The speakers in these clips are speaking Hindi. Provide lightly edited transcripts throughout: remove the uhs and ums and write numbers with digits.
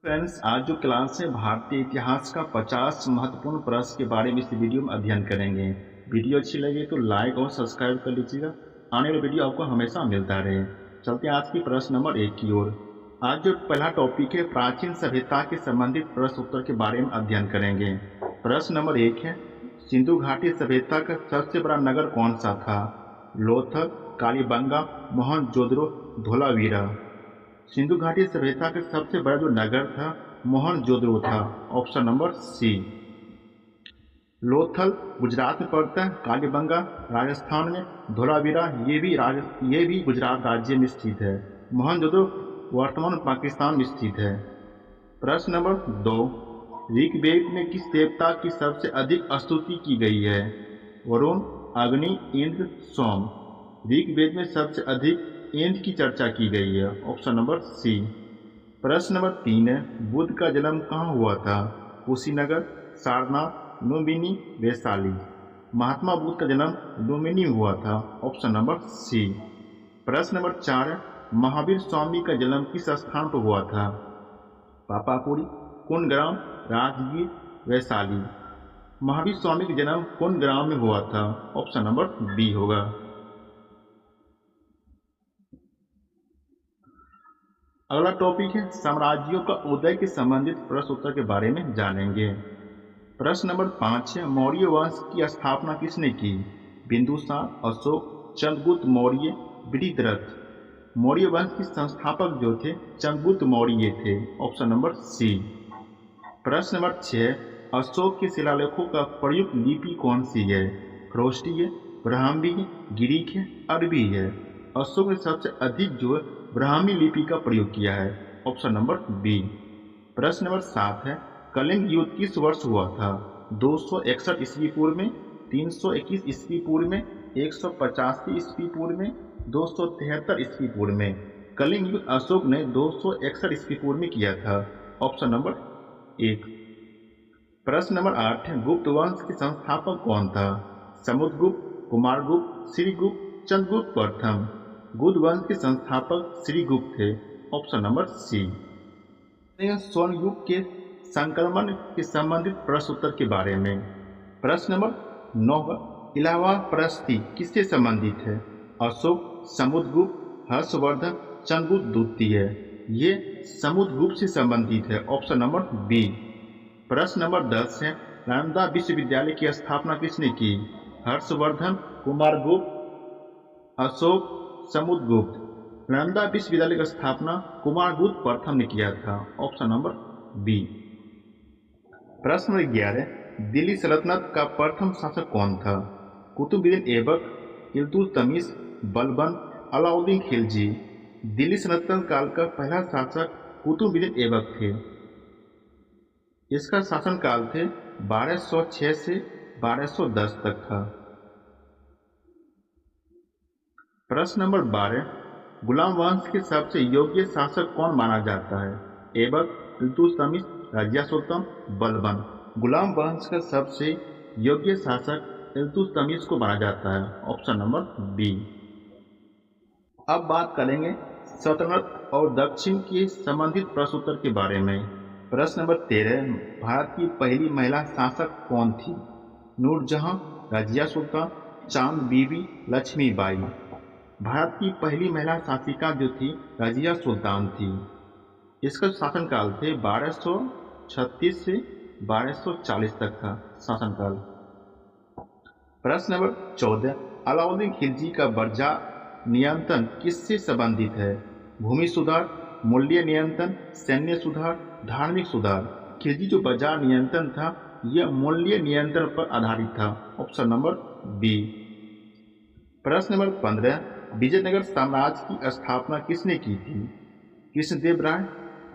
फ्रेंड्स, आज जो क्लास है भारतीय इतिहास का 50 महत्वपूर्ण प्रश्न के बारे में इस वीडियो में अध्ययन करेंगे। वीडियो अच्छी लगे तो लाइक और सब्सक्राइब कर लीजिएगा। आने वाला वीडियो आपको हमेशा मिलता रहे। चलते हैं आज की प्रश्न नंबर 1 की ओर। आज जो पहला टॉपिक है प्राचीन सभ्यता के संबंधित प्रश्न उत्तर के बारे में अध्ययन करेंगे। प्रश्न नंबर 1 है, सिंधु घाटी सभ्यता का सबसे बड़ा नगर कौन सा था? लोथल, कालीबंगा, मोहनजोदड़ो, धोलावीरा। सिंधु घाटी सभ्यता का सबसे बड़ा जो नगर था मोहनजोदड़ो था। Option number C. Lothal Gujarat में पड़ता है, कालीबंगा राजस्थान में, धोलावीरा ये भी गुजरात राज्य में स्थित है। मोहनजोदड़ो वर्तमान पाकिस्तान में स्थित है। प्रश्न नंबर 2, ऋग्वेद में किस देवता की सबसे अधिक स्तुति की गई है? वरुण, अग्नि, इंद्र, सोम। ऋग्वेद में सबसे अधिक इंद्र की चर्चा की गई है। Option number C. प्रश्न नंबर 3 है, बुद्ध का जन्म कहाँ हुआ था? कुशीनगर, सारनाथ, लुम्बिनी, वैशाली। महात्मा बुद्ध का जन्म लुम्बिनी में हुआ था। Option number C. प्रश्न नंबर 4 है, महावीर स्वामी का जन्म किस स्थान पर हुआ था? पापापुरी, कुंडग्राम, राजगीर, वैशाली। महावीर स्वामी का जन्म कुंडग्राम में हुआ था। ऑप्शन नंबर बी होगा। अगला टॉपिक है साम्राज्यों का उदय के संबंधित प्रश्न उत्तर के बारे में जानेंगे। प्रश्न नंबर 5 है, मौर्य वंश की स्थापना किसने की? बिंदुसार, अशोक, चंद्रगुप्त मौर्य, वृषध्वज। मौर्य वंश के संस्थापक जो थे चंद्रगुप्त मौर्य थे। Option number C. प्रश्न नंबर 6, अशोक के शिलालेखों का प्रयुक्त लिपि कौन सी है? खरोष्टी है, ब्राह्मी है, ग्रीक है, अरबी है। अशोक ने सबसे अधिक जो ब्राह्मी लिपि का प्रयोग किया है। Option number B. प्रश्न नंबर 7 है, कलिंग युद्ध किस वर्ष हुआ था? 261 ईस्वी पूर्व में, 321 ईस्वी पूर्व में, 185 ईस्वी पूर्व में, 273 ईस्वी पूर्व में। कलिंग युद्ध अशोक ने 261 ईस्वी पूर्व में किया था। Option number 1। प्रश्न नंबर 8 है, गुप्त वंश के संस्थापक कौन था? समुद्रगुप्त, कुमारगुप्त, श्रीगुप्त, चंद्रगुप्त प्रथम। गुप्त वंश के संस्थापक श्रीगुप्त थे। Option number C. स्वर्ण युग के संक्रमण के संबंधित प्रश्न उत्तर के बारे में। प्रश्न नंबर 9, इलाहाबाद प्रशस्ति किससे संबंधित है? अशोक, समुद्रगुप्त, हर्षवर्धन, चंद्रगुप्त द्वितीय। ये समुद्रगुप्त से संबंधित है। Option number B. प्रश्न नंबर 10 है, नालंदा विश्वविद्यालय की स्थापना किसने की? हर्षवर्धन, कुमारगुप्त, अशोक, समुद्रगुप्त। नालंदा विश्वविद्यालय की स्थापना कुमारगुप्त प्रथम ने किया था। Option number B. प्रश्न नंबर 11, दिल्ली सल्तनत का प्रथम शासक कौन था? कुतुबुद्दीन ऐबक, इल्तुतमिश, बलबन, अलाउद्दीन खिलजी। दिल्ली सल्तनत काल का पहला शासक कुतुबुद्दीन ऐबक थे। इसका शासनकाल थे 1206 से 1210 तक था। प्रश्न नंबर 12, गुलाम वंश के सबसे योग्य शासक कौन माना जाता है? ऐबक, इल्तुतमिश, रजिया सुल्तान, बलबन। गुलाम वंश का सबसे योग्य शासक इल्तुतमिश को माना जाता है। Option number B. अब बात करेंगे सल्तनत और दक्षिण के संबंधित प्रश्न उत्तर के बारे में। प्रश्न नंबर 13, भारत की पहली महिला शासक कौन थी? नूरजहां, रजिया सुल्तान, चांद बीबी, लक्ष्मीबाई। भारत की पहली महिला शासिका जो थी रजिया सुल्तान थी। इसका शासनकाल थे 1236 से 1240 तक था शासनकाल। प्रश्न नंबर 14, अलाउद्दीन खिलजी का बर्जा नियंत्रण किससे संबंधित है? भूमि सुधार, मूल्य नियंत्रण, सैन्य सुधार, धार्मिक सुधार। खिलजी जो बाजार नियंत्रण था यह मूल्य नियंत्रण पर आधारित था। Option number B. प्रश्न नंबर 15, विजयनगर साम्राज्य की स्थापना किसने की थी? कृष्णदेव राय,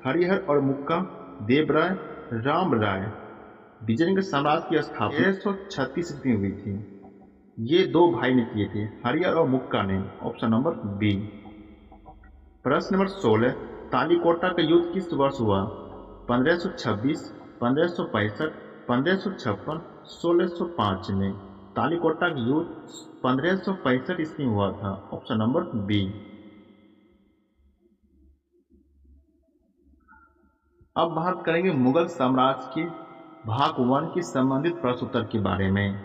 हरिहर और मुक्का देवराय, राम राय। विजयनगर साम्राज्य की स्थापना 1336 ईस्वी में हुई थी। ये दो भाई ने किए थे, हरिहर और मुक्का ने। Option number B. प्रश्न नंबर 16, तालीकोटा का युद्ध किस वर्ष हुआ? 1526, 1565, 1556, 1605 में। तालीकोटा का युद्ध 1565 ईस्वी में हुआ था। Option number B. अब बात करेंगे मुगल साम्राज्य के भाग 1 के संबंधित प्रश्न उत्तर के बारे में।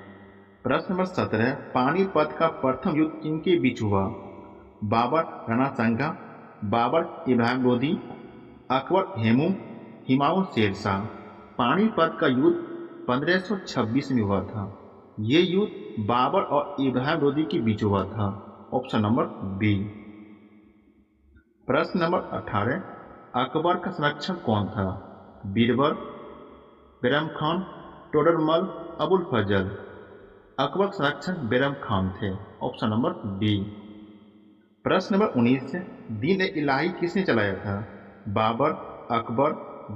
प्रश्न नंबर 17, पानीपत का प्रथम युद्ध किनके बीच हुआ? बाबर राणा संगा, बाबर इब्राहिम लोदी, अकबर हुमायूं शेरशाह। पानीपत का युद्ध 1526 में हुआ था। ये युद्ध बाबर और इब्राहिम लोदी के बीच हुआ था। Option number B. प्रश्न नंबर 18, अकबर का संरक्षक कौन था? बीरबल, बैरम खान, टोडरमल, अबुल फजल। अकबर के संरक्षक बैरम खान थे। Option number B. प्रश्न नंबर 19, दीन ए इलाही किसने चलाया था? बाबर, अकबर,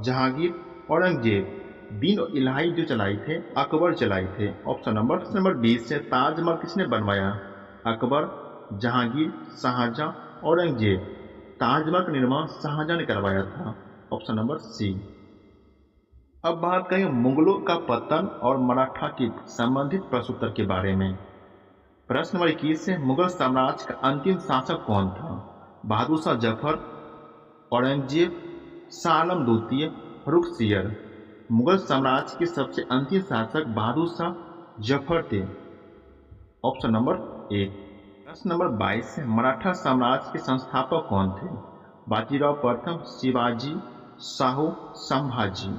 जहांगीर, औरंगजेब। दीन ए इलाही जो चलाई थे अकबर चलाई थे। ऑप्शन नंबर 20, ताजमहल किसने बनवाया? अकबर, जहांगीर, शाहजहां, औरंगजेब। ताजमहल का निर्माण शाहजहां ने करवाया था। Option number C. अब बात करें मुगलों का पतन और मराठा के संबंधित प्रश्न उत्तर के बारे में। प्रश्न नंबर 21 से मुगल साम्राज्य का अंतिम शासक कौन था? बहादुर शाह जफर, औरंगजेब, शाह आलम द्वितीय, फर्रुखसियर। मुगल साम्राज्य के सबसे अंतिम शासक बहादुर शाह जफर थे। Option number 1। प्रश्न नंबर 22 से मराठा साम्राज्य के संस्थापक कौन थे? बाजीराव प्रथम, शिवाजी, शाहू, संभाजी।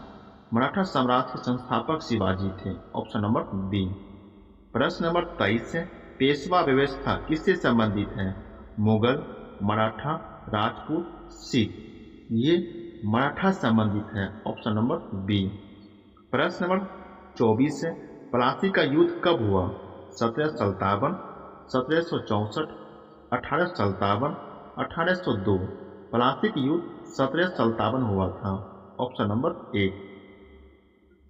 मराठा साम्राज्य के संस्थापक शिवाजी थे। Option number B. प्रश्न नंबर 23 से पेशवा व्यवस्था किससे संबंधित है? मुगल, मराठा, राजपूत, सिख। ये मराठा संबंधित है। Option number B. प्रश्न नंबर 24 से प्लासी का युद्ध कब हुआ? 1757, 1764, 1857, 1802। प्लासी का युद्ध 1757 हुआ था। Option number 1।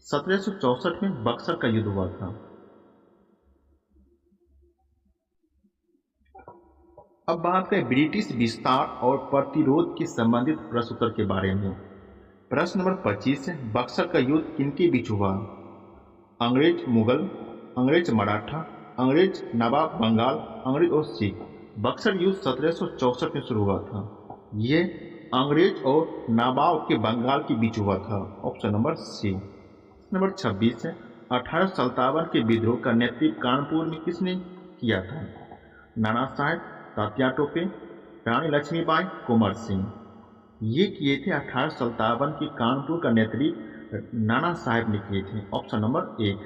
1764 में बक्सर का युद्ध हुआ था। अब बात करें ब्रिटिश विस्तार और प्रतिरोध के संबंधित प्रश्न उत्तर के बारे में। प्रश्न नंबर 25 है, बक्सर का युद्ध किनके बीच हुआ? अंग्रेज मुगल, अंग्रेज मराठा, अंग्रेज नवाब बंगाल, अंग्रेज और सिख। बक्सर युद्ध 1764 में शुरू हुआ था। ये अंग्रेज और नवाब के बंगाल के बीच हुआ था। ऑप्शन नंबर सी। नंबर 26 है, 1857 के विद्रोह का नेतृत्व कानपुर में किसने किया था? नाना साहेब, तात्या टोपे, रानी लक्ष्मीबाई, कुंवर सिंह। ये किए थे 1857 के कानपुर का नेतृत्व नाना साहेब ने किए थे। Option number 1।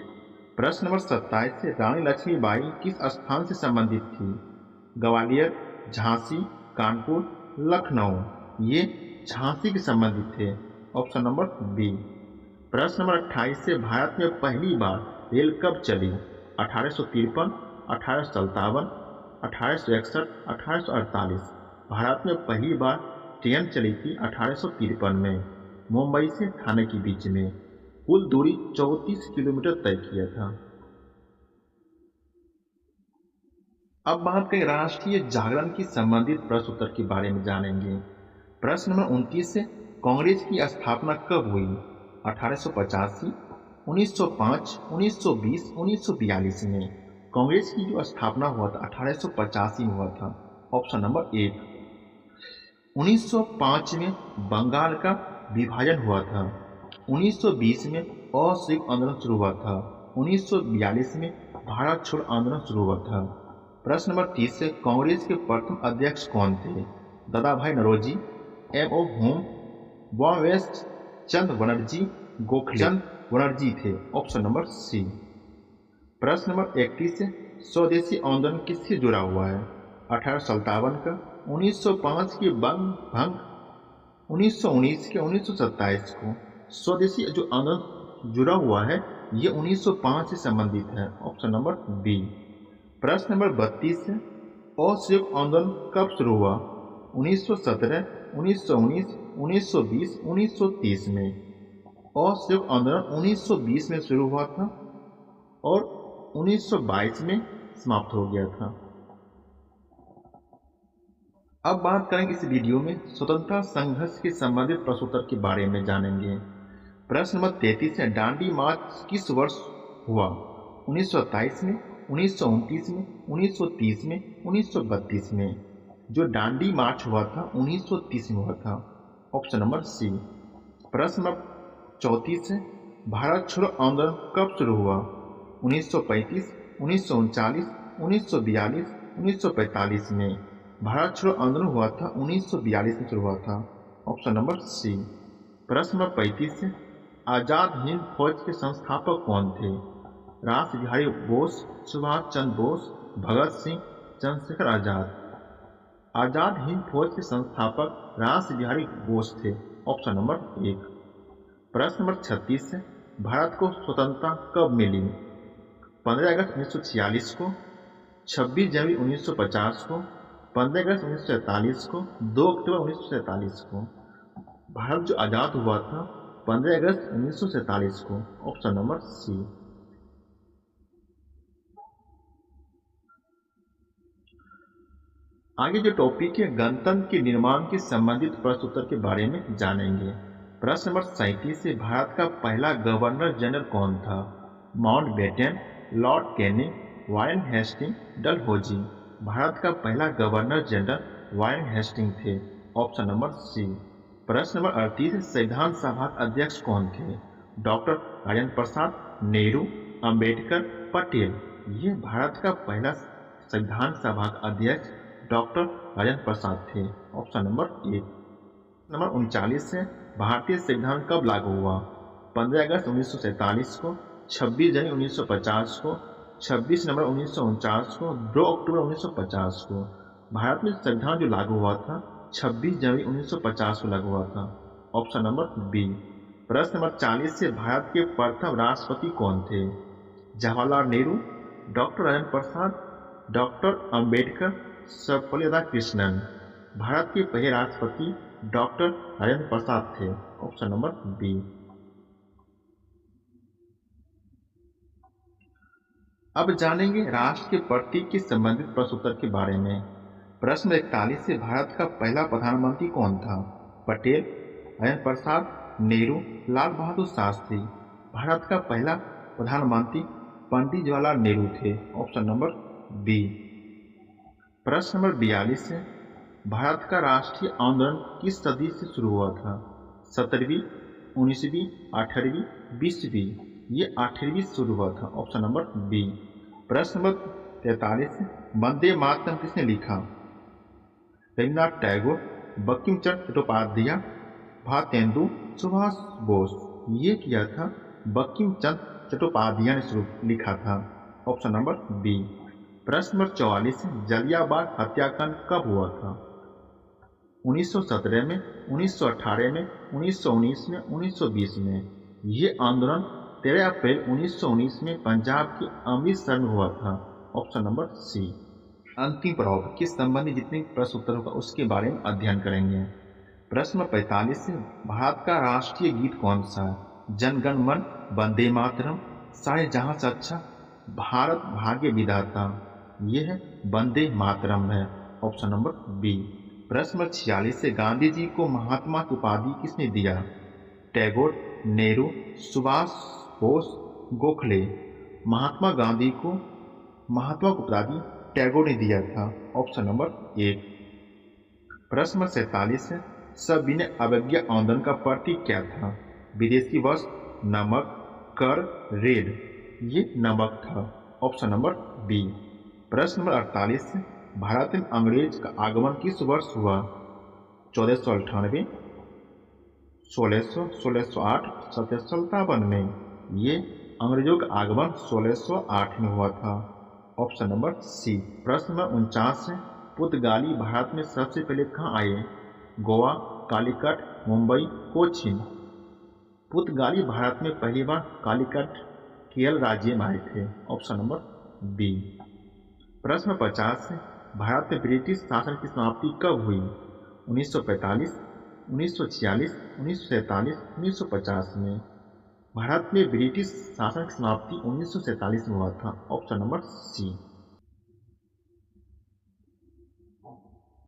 प्रश्न नंबर 27 से रानी लक्ष्मीबाई किस स्थान से संबंधित थी? ग्वालियर, झांसी, कानपुर, लखनऊ। ये झांसी के संबंधित थे। Option number B. प्रश्न नंबर 28 से भारत में पहली बार रेल कब चली? 1853, 1857, 1861, 1848। भारत में पहली बार ट्रेन चली थी 1853 में, मुंबई से ठाणे के बीच में। कुल दूरी 34 किलोमीटर तय किया था। अब बात करें राष्ट्रीय जागरण की संबंधित प्रश्न उत्तर के बारे में जानेंगे। प्रश्न नंबर 29 से कांग्रेस की स्थापना कब हुई? 1885, 1905, 1920, 1942 में। कांग्रेस की जो स्थापना हुआ था 1885 में हुआ था। Option number 1। 1905 में बंगाल का विभाजन हुआ था। 1920 में असहयोग आंदोलन शुरू हुआ था। 1942 में भारत छोड़ो आंदोलन शुरू हुआ था। प्रश्न नंबर 30 से कांग्रेस के प्रथम अध्यक्ष कौन थे? दादाभाई नौरोजी, M.O. होम, वामवेश चंद्र बनर्जी, गोखले चंद बनर्जी थे। Option number C. प्रश्न नंबर 31 से स्वदेशी आंदोलन किससे जुड़ा हुआ है? 1857 का, 1905 के भंग, 1919 के, 1927 को। स्वदेशी जो आंदोलन जुड़ा हुआ है ये 1905 से संबंधित है। Option number B. प्रश्न नंबर 32 है, असहयोग आंदोलन कब शुरू हुआ? 1917, 1919, 1920, 1930 में। असहयोग आंदोलन 1920 में शुरू हुआ था और 1922 में समाप्त हो गया था। अब बात करेंगे इस वीडियो में स्वतंत्रता संघर्ष के संबंधित प्रश्नोत्तर के बारे में जानेंगे। प्रश्न नंबर 33 है, दांडी मार्च किस वर्ष हुआ? 1927 में, 1929 में, 1930 में, 1932 में। जो दांडी मार्च हुआ था 1930 में हुआ था। Option number C. प्रश्न नंबर 34 है, भारत छोड़ो आंदोलन कब शुरू हुआ? 1935, 1939, 1942, 1945 में। भारत छोड़ो आंदोलन हुआ था 1942 में शुरू हुआ था। Option number C. प्रश्न नंबर 35 है, आजाद हिंद फौज के संस्थापक कौन थे? रास बिहारी बोस, सुभाष चंद्र बोस, भगत सिंह, चंद्रशेखर आजाद। आजाद हिंद फौज के संस्थापक रास बिहारी बोस थे। Option number 1। प्रश्न नंबर 36 है, भारत को स्वतंत्रता कब मिली? 15 अगस्त 1946 को, 26 जनवरी 1950 को, 15 अगस्त 1947 को, 2 अक्टूबर 1947 को। भारत जो आज़ाद हुआ था 15 अगस्त 1947 को। Option number C. आगे जो टॉपिक है, गणतंत्र के निर्माण के संबंधित प्रश्न उत्तर के बारे में जानेंगे। प्रश्न नंबर 37 से, भारत का पहला गवर्नर जनरल कौन था? Mountbatten, Lord Canning, Warren Hasting, Dalhousie. भारत का पहला गवर्नर जनरल वारेन हेस्टिंग थे। Option number C. प्रश्न नंबर 38, संविधान सभा अध्यक्ष कौन थे? डॉक्टर राजेंद्र प्रसाद, नेहरू, अंबेडकर, पटेल। ये भारत का पहला संविधान सभा अध्यक्ष डॉक्टर राजेंद्र प्रसाद थे। Option number 1। नंबर 39 से, भारतीय संविधान कब लागू हुआ? 15 अगस्त 1947 को, 26 जनवरी 1950 को, 26 नवंबर 1949 को, 2 अक्टूबर 1950 को। भारत में संविधान जो लागू हुआ था 26 जनवरी 1950 को लागू हुआ था। Option number B. प्रश्न नंबर 40 से, भारत के प्रथम राष्ट्रपति कौन थे? Jawaharlal Nehru, doctor Rajendra Prasad, doctor Ambedkar, Sarvepalli Radhakrishnan. भारत के पहले राष्ट्रपति डॉक्टर राजेंद्र प्रसाद थे। Option number B. अब जानेंगे राष्ट्र के प्रतीक के संबंधित प्रश्न उत्तर के बारे में। प्रश्न 41 से, भारत का पहला प्रधानमंत्री कौन था? पटेल, राजेंद्र प्रसाद, नेहरू, लाल बहादुर शास्त्री। भारत का पहला प्रधानमंत्री पंडित जवाहरलाल नेहरू थे। Option number B. प्रश्न नंबर 42 है, भारत का राष्ट्रीय आंदोलन किस सदी से शुरू हुआ था? 17वीं, 19वीं, 18वीं, 20वीं। ये 18वीं शुरू हुआ था। Option number B. प्रश्न नंबर 43 है, वंदे मातरम किसने लिखा? रविन्द्रनाथ टैगोर, बंकिम चंद्र चट्टोपाध्याय, भारतेंदु, सुभाष बोस। ये किया था बंकिम चंद्र चट्टोपाध्याय ने लिखा था। Option number B. प्रश्न नंबर 44 है, जलियांवाला हत्याकांड कब हुआ था? 1917 में, 1918 में, 1919 में, 1920 में। ये आंदोलन 13 अप्रैल 1919 में पंजाब के अमृतसर में हुआ था। Option number C. अंतिम प्रभाव के संबंधी जितने प्रश्न उत्तर होगा उसके बारे में अध्ययन करेंगे। प्रश्न नंबर 45 है, भारत का राष्ट्रीय गीत कौन सा है? जन गण मन, वंदे मातरम, सारे जहां से अच्छा, भारत भाग्य विधाता। ये है वंदे मातरम है। Option number B. प्रश्न नंबर 46 से, गांधी जी को महात्मा की उपाधि किसने दिया? टैगोर, नेहरू, सुभाष बोस, गोखले। महात्मा गांधी को महात्मा की उपाधि टैगोर ने दिया था। Option number 1। प्रश्न नंबर 47 है, सविनय अवज्ञा आंदोलन का प्रतीक क्या था? विदेशी वस्त्र, नमक, कर, रेड। ये नमक था। Option number B. प्रश्न नंबर 48 है, भारत में अंग्रेज का आगमन किस वर्ष हुआ? 1498, 1600, 1608, 1757 में। ये अंग्रेजों का आगमन 1608 में हुआ था। Option number C. प्रश्न नंबर 49 है, पुर्तगाली भारत में सबसे पहले कहाँ आए? गोवा, कालीकट, मुंबई, कोचीन। पुर्तगाली भारत में पहली बार कालीकट केरल राज्य में आए थे। Option number B. प्रश्न 50 है, भारत में ब्रिटिश शासन की समाप्ति कब हुई? 1945, 1946, 1947, 1950 में। भारत में ब्रिटिश शासन की समाप्ति 1947 में हुआ था। ऑप्शन नंबर सी।